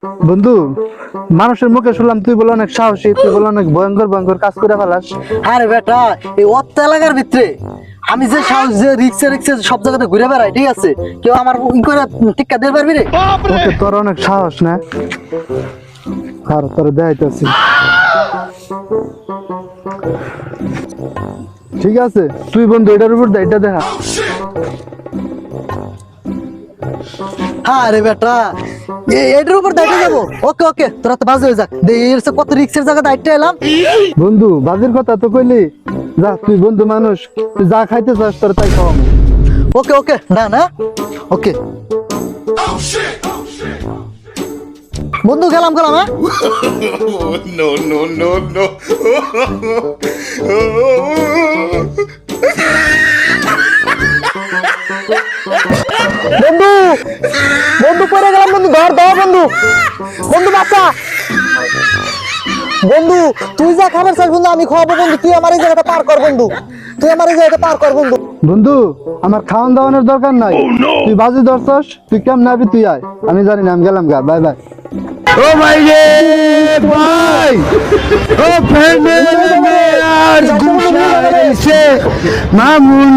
বন্ধু, মানুষের মুখে শুনলাম তুই বলে অনেক সাহসী, তুই বলে অনেক ভয়ঙ্কর ভয়ঙ্কর কাজ করে ফেলাস। আরে বেটা, এই অত্য এলাকার ভিতরে আমি যে সাহস, যে রিক্সে রিক্সে সব জায়গাতে ঘুরে বেড়াই, ঠিক আছে? কেউ আমার ই করে টিক্কা দিতে পারবি রে? ওকে, তোর অনেক সাহস না? আর তোর দেখাইতেছি। ঠিক আছে, তুই বন্ধু এটার উপর দে, এটা দেখা। আরে বেটা, এটার উপর দায়িত্ব যাবো? ওকে ওকে, তোরা তো বাজে হয়ে যাক। কত রিক্সের জায়গা দায়িত্ব এলাম। বন্ধু, বাজির কথা তো কইলি, যা তুই বন্ধু মানুষ, তুই যা খাইতে চাস তোর তাই খাওয়াম। ওকে ওকে, না না, ওকে বন্ধু, গেলাম গেলাম। হ্যাঁ, No, no, no, no. বন্ধু বন্ধু পড়ে গেলাম। বন্ধু ধর ধর, বন্ধু বন্ধু বাচ্চা। বন্ধু তুই যা খাবার চাস বন্ধু আমি খাওয়াবো। বন্ধু তুই আমার এই জায়গাটা পার কর। বন্ধু তুই আমার এই জায়গাটা পার কর। বন্ধু বন্ধু, আমার খাওয়ান দাওয়ানোর দরকার নাই। তুই বাজি ধরছস, তুই কেমন আবি তুই আয়, আমি জানি না, আমি গেলাম গা, বাই বাই। ও ভাই রে ভাই, ও ফ্রেন্ড আর গুশা এসে মামুন।